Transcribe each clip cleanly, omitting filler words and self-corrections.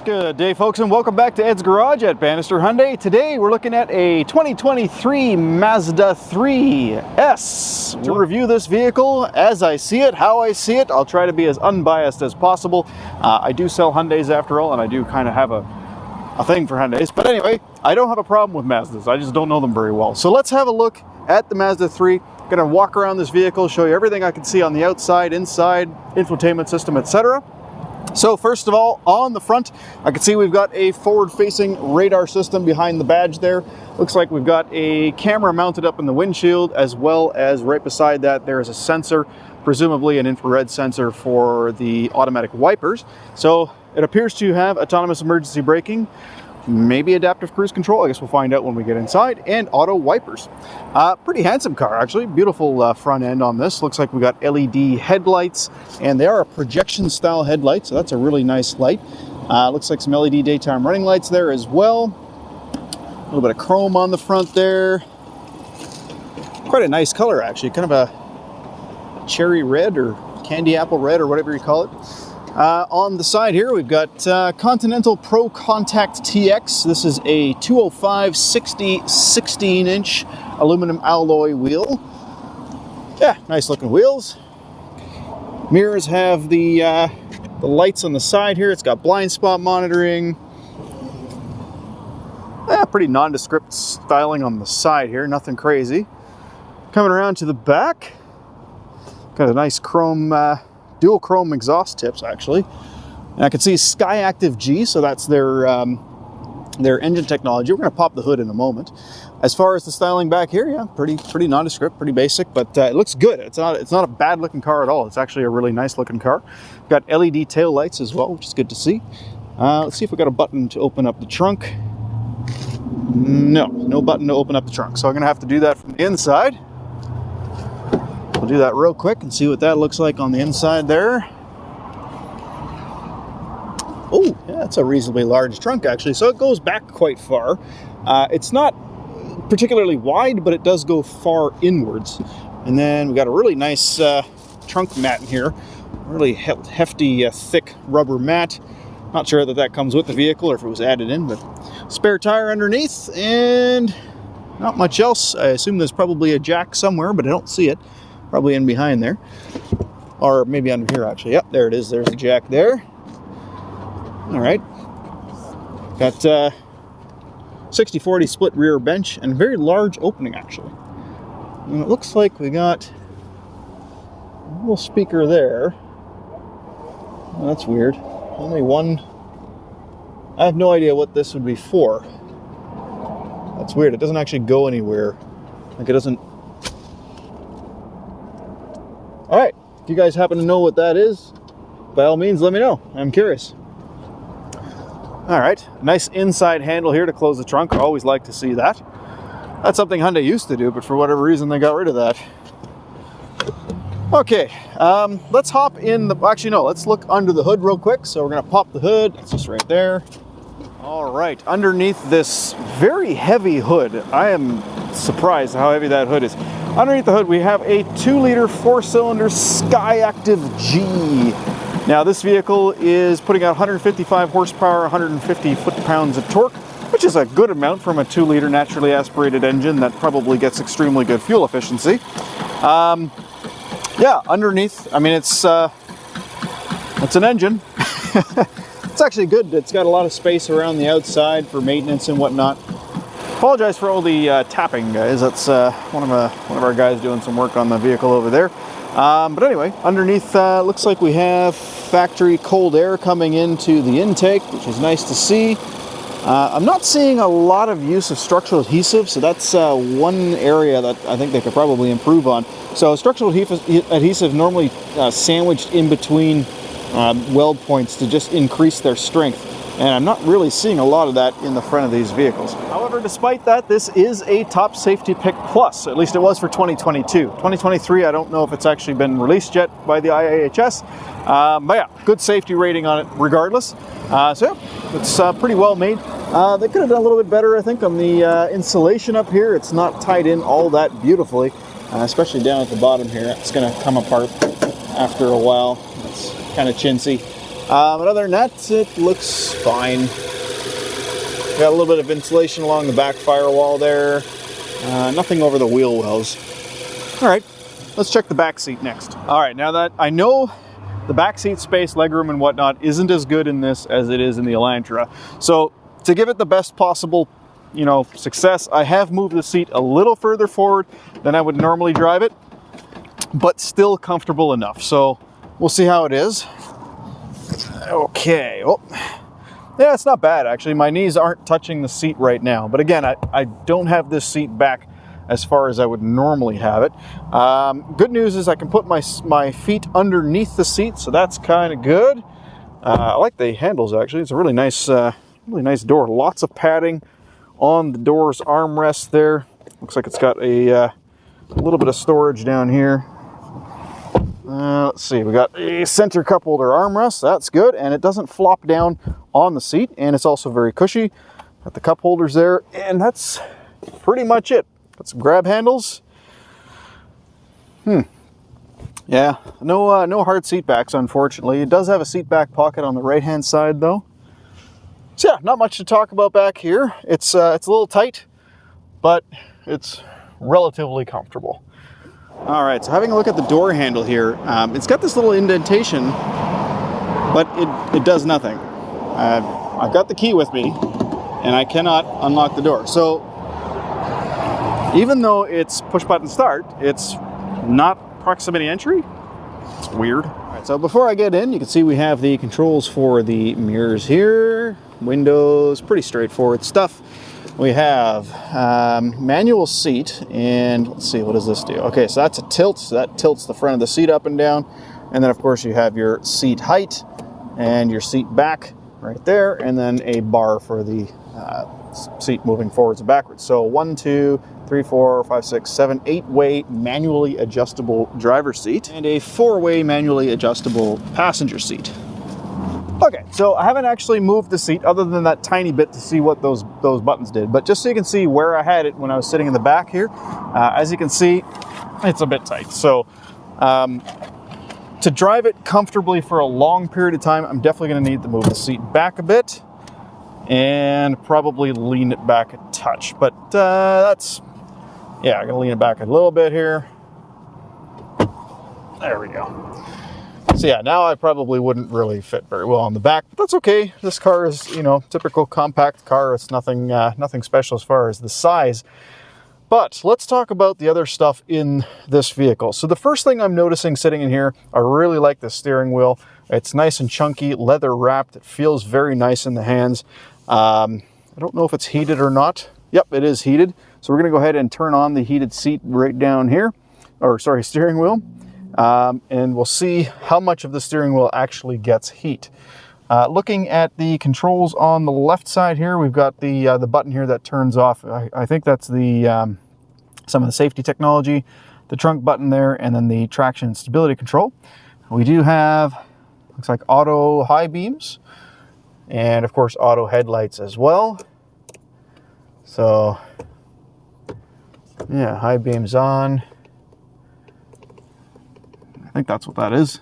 Good day, folks, and welcome back to Ed's Garage at Bannister Hyundai. Today we're looking at a 2023 Mazda 3S. To review this vehicle as I see it, how I see it, I'll try to be as unbiased as possible. I do sell Hyundais after all, and I do kind of have a thing for Hyundais. But anyway, I don't have a problem with Mazdas. I just don't know them very well. So let's have a look at the Mazda 3. I'm going to walk around this vehicle, show you everything I can see on the outside, inside, infotainment system, etc. So first of all, on the front, I can see we've got a forward-facing radar system behind the badge there. Looks like we've got a camera mounted up in the windshield, as well as right beside that there is a sensor, presumably an infrared sensor for the automatic wipers. So it appears to have autonomous emergency braking, maybe adaptive cruise control, I guess we'll find out when we get inside, and auto wipers. Pretty handsome car, actually. Beautiful front end on this. Looks like we got LED headlights, and they are a projection style headlight, so that's a really nice light. Looks like some LED daytime running lights there as well. A little bit of chrome on the front there. Quite a nice color, actually. Kind of a cherry red or candy apple red or whatever you call it. On the side here, we've got Continental Pro Contact TX. This is a 205/60 16-inch aluminum alloy wheel. Yeah, nice looking wheels. Mirrors have the lights on the side here. It's got blind spot monitoring. Pretty nondescript styling on the side here, nothing crazy. Coming around to the back, got a nice chrome dual chrome exhaust tips, actually. And I can see Sky Active G, so that's their engine technology. We're going to pop the hood in a moment. As far as the styling back here, yeah, pretty nondescript, pretty basic, but it looks good. It's not a bad looking car at all. It's actually a really nice looking car. Got LED tail lights as well, which is good to see. Let's see if we got a button to open up the trunk. No button to open up the trunk, so I'm going to have to do that from the inside. We'll do that real quick and see what that looks like on the inside there. Oh, yeah, that's a reasonably large trunk, actually. So it goes back quite far. It's not particularly wide, but it does go far inwards. And then we got a really nice trunk mat in here. Really hefty, thick rubber mat. Not sure that comes with the vehicle or if it was added in, but spare tire underneath and not much else. I assume there's probably a jack somewhere, but I don't see it. Probably in behind there, or maybe under here actually. Yep, there it is. There's the jack there. All right, got 60/40 split rear bench and a very large opening actually. And it looks like we got a little speaker there. Oh, that's weird. Only one. I have no idea what this would be for. That's weird. It doesn't actually go anywhere. Like it doesn't. All right, if you guys happen to know what that is, by all means, let me know. I'm curious. All right, nice inside handle here to close the trunk. I always like to see that. That's something Hyundai used to do, but for whatever reason, they got rid of that. Okay, let's hop in the, actually no, let's look under the hood real quick. So we're gonna pop the hood, it's just right there. All right, underneath this very heavy hood, I am surprised how heavy that hood is. Underneath the hood, we have a 2-liter 4-cylinder Sky Active G. Now, this vehicle is putting out 155 horsepower, 150 foot-pounds of torque, which is a good amount from a 2-liter naturally aspirated engine that probably gets extremely good fuel efficiency. Yeah, underneath, I mean, it's an engine. It's actually good. It's got a lot of space around the outside for maintenance and whatnot. Apologize for all the tapping, guys. That's one of our guys doing some work on the vehicle over there. But anyway, underneath looks like we have factory cold air coming into the intake, which is nice to see. I'm not seeing a lot of use of structural adhesive, so that's one area that I think they could probably improve on. So structural adhesive normally sandwiched in between weld points to just increase their strength. And I'm not really seeing a lot of that in the front of these vehicles. However, despite that, this is a top safety pick plus. At least it was for 2022. 2023, I don't know if it's actually been released yet by the IAHS. But yeah, good safety rating on it regardless. So yeah, it's pretty well made. They could have done a little bit better, I think, on the insulation up here. It's not tied in all that beautifully, especially down at the bottom here. It's going to come apart after a while. It's kind of chintzy. But other than that, it looks fine. Got a little bit of insulation along the back firewall there. Nothing over the wheel wells. All right, let's check the back seat next. All right, now that I know the back seat space, legroom and whatnot isn't as good in this as it is in the Elantra. So to give it the best possible, success, I have moved the seat a little further forward than I would normally drive it, but still comfortable enough. So we'll see how it is. Okay. Oh, yeah, it's not bad actually. My knees aren't touching the seat right now, but again, I don't have this seat back as far as I would normally have it. Good news is I can put my feet underneath the seat, so that's kind of good. I like the handles actually. It's a really nice door. Lots of padding on the door's armrest there. Looks like it's got a little bit of storage down here. Let's see, we got a center cup holder armrest. That's good, and it doesn't flop down on the seat, and it's also very cushy. Got the cup holders there, and that's pretty much it. Got some grab handles. Yeah, no hard seat backs, unfortunately. It does have a seat back pocket on the right-hand side, though. So yeah, not much to talk about back here. It's a little tight, but it's relatively comfortable. All right, so having a look at the door handle here, it's got this little indentation, but it does nothing. I've got the key with me, and I cannot unlock the door. So even though it's push button start, it's not proximity entry. It's weird. All right, so before I get in, you can see we have the controls for the mirrors here, windows, pretty straightforward stuff. We have manual seat, and let's see, what does this do? Okay, so that's a tilt, so that tilts the front of the seat up and down. And then of course you have your seat height and your seat back right there, and then a bar for the seat moving forwards and backwards. So 1, 2, 3, 4, 5, 6, 7, 8-way manually adjustable driver's seat, and a 4-way manually adjustable passenger seat. Okay, so I haven't actually moved the seat other than that tiny bit to see what those buttons did, but just so you can see where I had it when I was sitting in the back here, as you can see, it's a bit tight. So to drive it comfortably for a long period of time, I'm definitely going to need to move the seat back a bit and probably lean it back a touch. But I'm going to lean it back a little bit here. There we go. So yeah, now I probably wouldn't really fit very well on the back, but that's okay. This car is, typical compact car. It's nothing special as far as the size. But let's talk about the other stuff in this vehicle. So the first thing I'm noticing sitting in here, I really like the steering wheel. It's nice and chunky, leather wrapped. It feels very nice in the hands. I don't know if it's heated or not. Yep, it is heated. So we're going to go ahead and turn on the heated seat right down here, steering wheel. And we'll see how much of the steering wheel actually gets heat. Looking at the controls on the left side here, we've got the button here that turns off. I think that's the some of the safety technology, the trunk button there, and then the traction and stability control. We do have, looks like auto high beams, and of course auto headlights as well. So yeah, high beams on. I think that's what that is.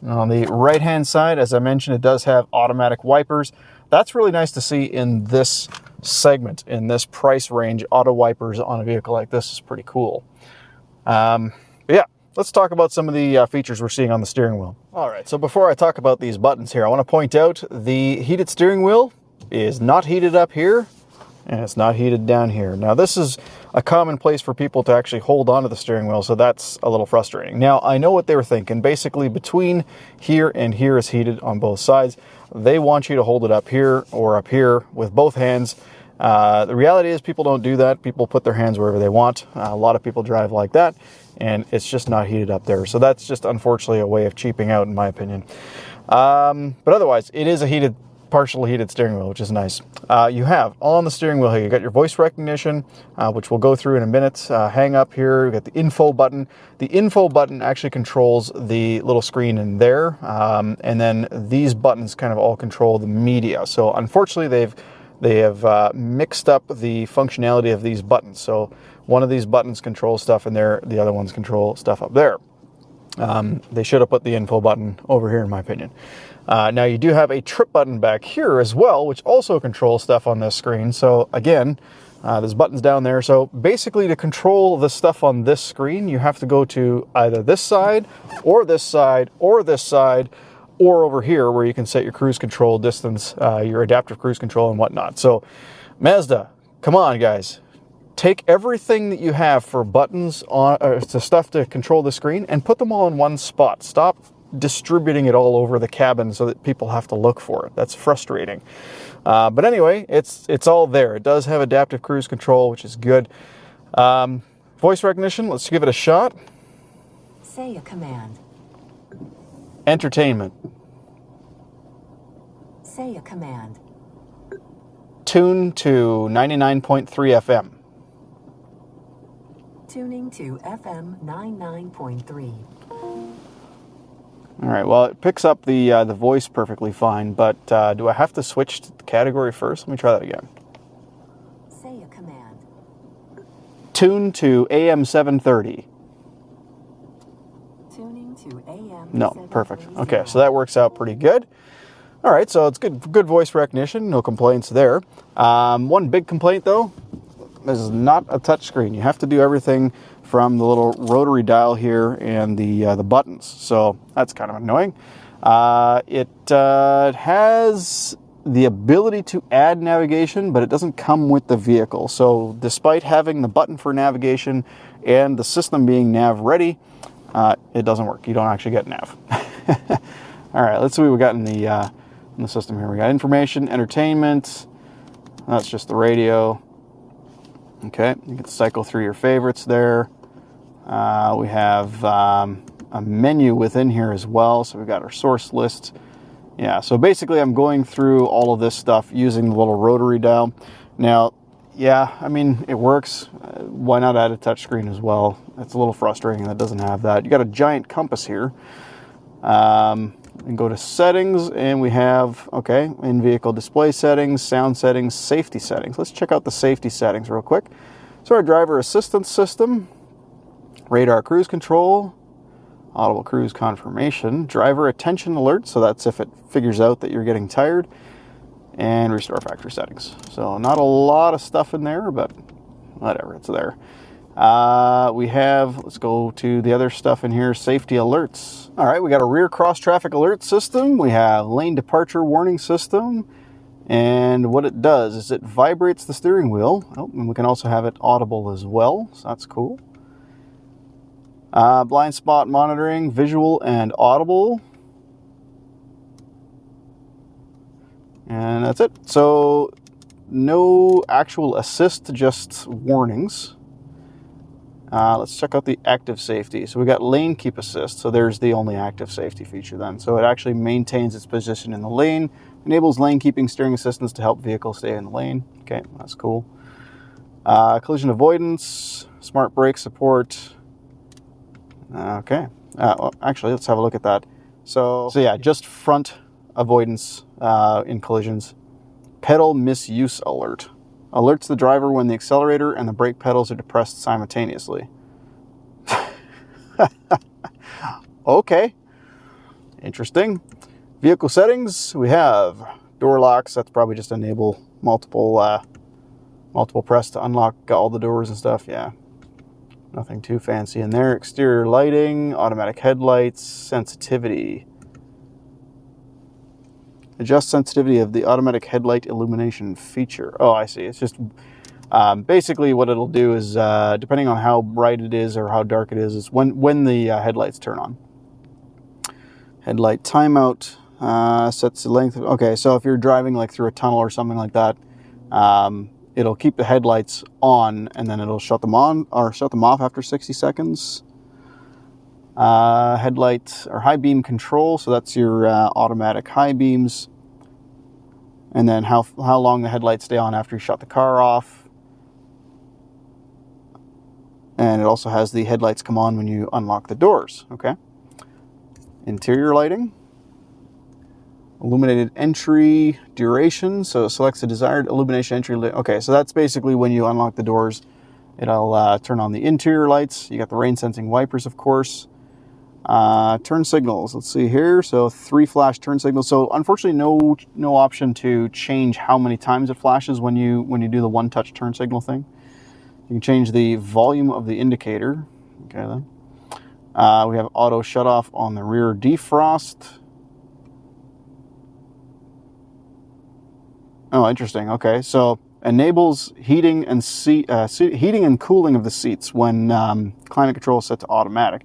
On the right hand side, as I mentioned, it does have automatic wipers. That's really nice to see in this segment, in this price range. Auto wipers on a vehicle like this is pretty cool. But yeah, let's talk about some of the features we're seeing on the steering wheel. All right, so before I talk about these buttons here, I want to point out the heated steering wheel is not heated up here, and it's not heated down here. Now this is a common place for people to actually hold onto the steering wheel, so that's a little frustrating. Now I know what they were thinking. Basically between here and here is heated on both sides. They want you to hold it up here or up here with both hands. The reality is people don't do that. People put their hands wherever they want. A lot of people drive like that, and it's just not heated up there. So that's just unfortunately a way of cheaping out, in my opinion. But otherwise, it is a partially heated steering wheel, which is nice. You have on the steering wheel here, you got your voice recognition, which we'll go through in a minute. Hang up here, you got the info button. The info button actually controls the little screen in there, and then these buttons kind of all control the media. So unfortunately, they have mixed up the functionality of these buttons. So one of these buttons controls stuff in there, the other ones control stuff up there. They should have put the info button over here, in my opinion. Now you do have a trip button back here as well, which also controls stuff on this screen. So again, there's buttons down there. So basically, to control the stuff on this screen, you have to go to either this side, or this side, or this side, or over here where you can set your cruise control distance, your adaptive cruise control and whatnot. So Mazda, come on guys. Take everything that you have for buttons on to stuff to control the screen and put them all in one spot. Stop distributing it all over the cabin so that people have to look for it. That's frustrating. But anyway, it's all there. It does have adaptive cruise control, which is good. Voice recognition, let's give it a shot. Say a command. Entertainment. Say a command. Tune to 99.3 FM. Tuning to FM 99.3. All right, well, it picks up the voice perfectly fine, but do I have to switch to the category first? Let me try that again. Say a command. Tune to AM 730. Tuning to AM. No, perfect. Okay, so that works out pretty good. All right, so it's good voice recognition, no complaints there. One big complaint though, this is not a touch screen. You have to do everything from the little rotary dial here and the buttons. So that's kind of annoying. It has the ability to add navigation, but it doesn't come with the vehicle. So despite having the button for navigation and the system being nav ready, it doesn't work. You don't actually get nav. All right, let's see what we got in the system here. We got information, entertainment. That's just the radio. Okay, you can cycle through your favorites there. We have a menu within here as well. So we've got our source list. Yeah, so basically I'm going through all of this stuff using the little rotary dial. Now, yeah, I mean, it works. Why not add a touchscreen as well? It's a little frustrating that it doesn't have that. You got a giant compass here. And go to settings, and we have, okay, in-vehicle display settings, sound settings, safety settings. Let's check out the safety settings real quick. So our driver assistance system, radar cruise control, audible cruise confirmation, driver attention alert, so that's if it figures out that you're getting tired, and restore factory settings. So not a lot of stuff in there, but whatever, it's there. We have, let's go to the other stuff in here, safety alerts. All right, we got a rear cross traffic alert system. We have lane departure warning system. And what it does is it vibrates the steering wheel. Oh, and we can also have it audible as well, so that's cool. Blind spot monitoring, visual and audible. And that's it. So no actual assist, just warnings. Let's check out the active safety. So we got lane keep assist. So there's the only active safety feature then. So it actually maintains its position in the lane, enables lane keeping steering assistance to help vehicles stay in the lane. Okay, that's cool. Collision avoidance, smart brake support. Okay. Well, actually, let's have a look at that. So yeah, just front avoidance in collisions. Pedal misuse alert. Alerts the driver when the accelerator and the brake pedals are depressed simultaneously. Okay. Interesting. Vehicle settings, we have door locks. That's probably just enable multiple press to unlock all the doors and stuff. Yeah. Nothing too fancy in there. Exterior lighting, automatic headlights, sensitivity. Adjust sensitivity of the automatic headlight illumination feature. Oh, I see. It's just basically what it'll do is, depending on how bright it is or how dark it is when the headlights turn on. Headlight timeout sets the length. Okay, so if you're driving like through a tunnel or something like that, it'll keep the headlights on and then it'll shut them on or shut them off after 60 seconds. Headlight or high beam control, so that's your automatic high beams. And then how long the headlights stay on after you shut the car off. And it also has the headlights come on when you unlock the doors, okay? Interior lighting. Illuminated entry duration, so it selects the desired illumination entry. Okay, so that's basically when you unlock the doors, it'll turn on the interior lights. You got the rain sensing wipers, of course. Turn signals. Let's see here. So 3 flash turn signals. So unfortunately, no option to change how many times it flashes when you do the one-touch turn signal thing. You can change the volume of the indicator. Okay then. We have auto shut off on the rear defrost. Oh, interesting. Okay, so enables heating and heating and cooling of the seats when climate control is set to automatic.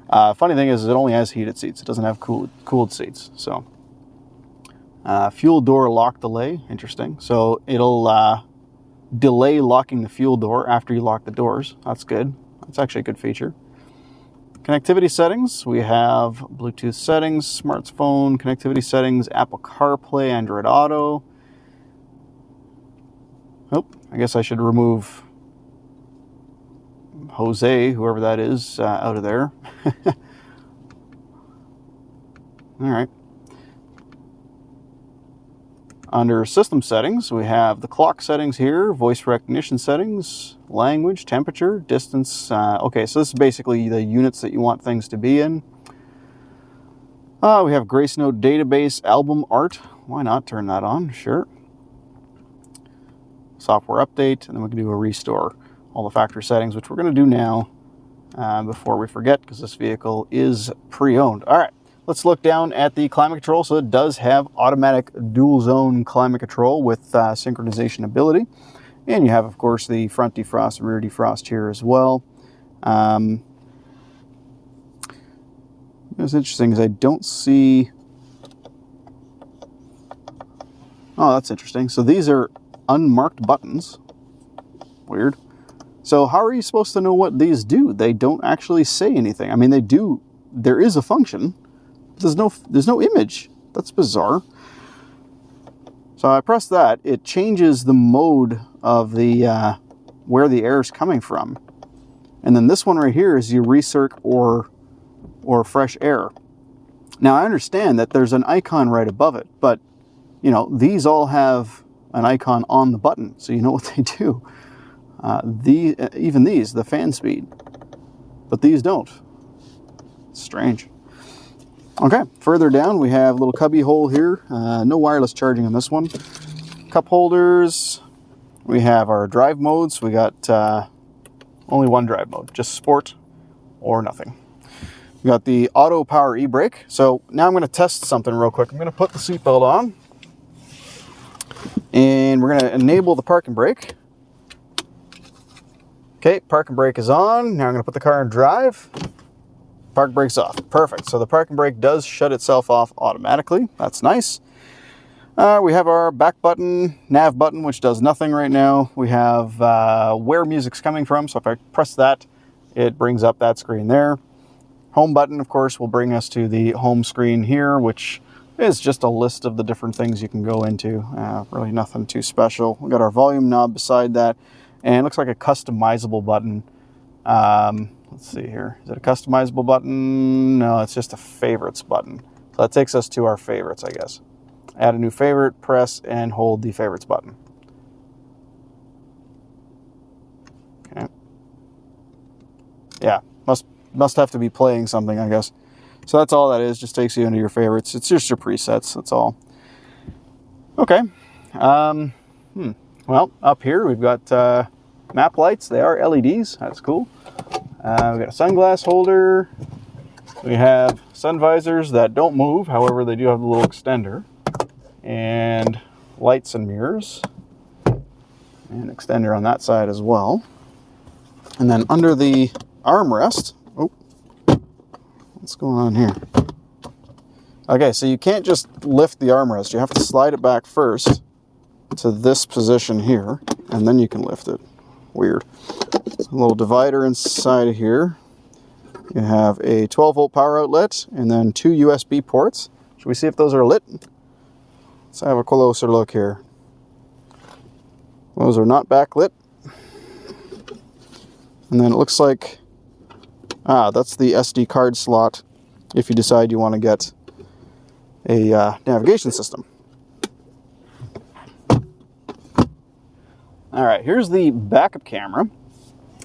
Funny thing is, it only has heated seats. It doesn't have cooled seats. So, fuel door lock delay. Interesting. So it'll delay locking the fuel door after you lock the doors. That's good. That's actually a good feature. Connectivity settings. We have Bluetooth settings, smartphone connectivity settings, Apple CarPlay, Android Auto. Oh, I guess I should remove Jose, whoever that is, out of there. All right. Under system settings, we have the clock settings here, voice recognition settings, language, temperature, distance. Okay, so this is basically the units that you want things to be in. We have Grace Note database, album art. Why not turn that on? Sure. Software update, and then we can do a restore. All the factory settings, which we're going to do now before we forget, because this vehicle is pre-owned. All right, let's look down at the climate control. So it does have automatic dual zone climate control with synchronization ability. And you have, of course, the front defrost, rear defrost here as well. What's interesting is I don't see... Oh, that's interesting. So these are unmarked buttons. Weird. So how are you supposed to know what these do? They don't actually say anything. I mean, they do. There is a function. But there's no image. That's bizarre. So I press that. It changes the mode of the where the air is coming from. And then this one right here is your recirc or fresh air. Now I understand that there's an icon right above it, but you know, these all have an icon on the button, so you know what they do. Even these, the fan speed, but these don't. Strange. Okay, further down we have a little cubby hole here. No wireless charging on this one. Cup holders. We have our drive modes. We got only one drive mode, just sport or nothing. We got the auto power e-brake. So now I'm going to test something real quick. I'm going to put the seatbelt on. And we're going to enable the parking brake. Okay, parking brake is on. Now I'm going to put the car in drive. Park brake's off. Perfect. So the parking brake does shut itself off automatically. That's nice. We have our back button, nav button, which does nothing right now. We have where music's coming from. So if I press that, it brings up that screen there. Home button, of course, will bring us to the home screen here, which is just a list of the different things you can go into. Really nothing too special. We got our volume knob beside that, and it looks like a customizable button. Let's see here. Is it a customizable button? No, it's just a favorites button. So that takes us to our favorites, I guess. Add a new favorite, press and hold the favorites button. Okay. Yeah, must have to be playing something, I guess. So that's all that is. Just takes you into your favorites. It's just your presets. That's all. Okay. Well, up here we've got map lights. They are LEDs. That's cool. We've got a sunglass holder. We have sun visors that don't move. However, they do have the little extender. And lights and mirrors. And extender on that side as well. And then under the armrest... Oh, what's going on here? Okay, so you can't just lift the armrest. You have to slide it back first to this position here, and then you can lift it. Weird. A little divider inside of here. You have a 12-volt power outlet, and then 2 USB ports. Should we see if those are lit? Let's have a closer look here. Those are not backlit. And then it looks like, that's the SD card slot if you decide you want to get a navigation system. All right, here's the backup camera.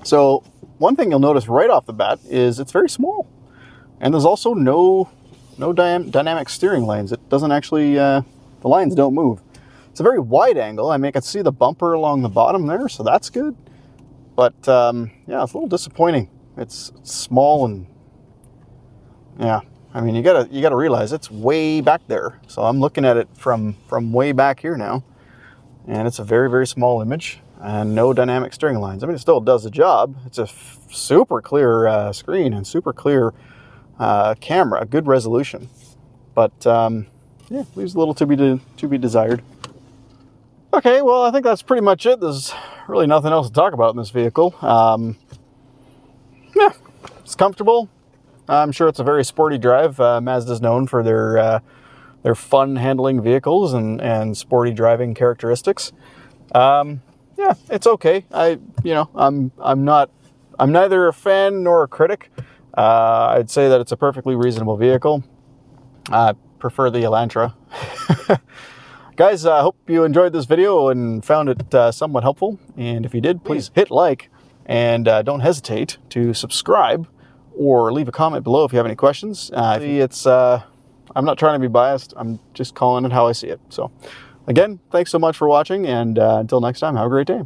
So one thing you'll notice right off the bat is it's very small. And there's also no dynamic steering lanes. It doesn't actually, the lines don't move. It's a very wide angle. I mean, I can see the bumper along the bottom there, so that's good. But yeah, it's a little disappointing. It's small and yeah. I mean, you gotta realize it's way back there. So I'm looking at it from way back here now, and it's a very, very small image and no dynamic steering lines. I mean, it still does the job. It's a super clear screen and super clear camera, good resolution. But yeah, leaves a little to be desired. Okay, well, I think that's pretty much it. There's really nothing else to talk about in this vehicle. Yeah, it's comfortable. I'm sure it's a very sporty drive. Mazda's known for their fun handling vehicles and sporty driving characteristics. Yeah, it's okay. I'm neither a fan nor a critic. I'd say that it's a perfectly reasonable vehicle. I prefer the Elantra. Guys, I hope you enjoyed this video and found it somewhat helpful. And if you did, please hit like and don't hesitate to subscribe or leave a comment below if you have any questions. I'm not trying to be biased. I'm just calling it how I see it. So again, thanks so much for watching, and until next time, have a great day.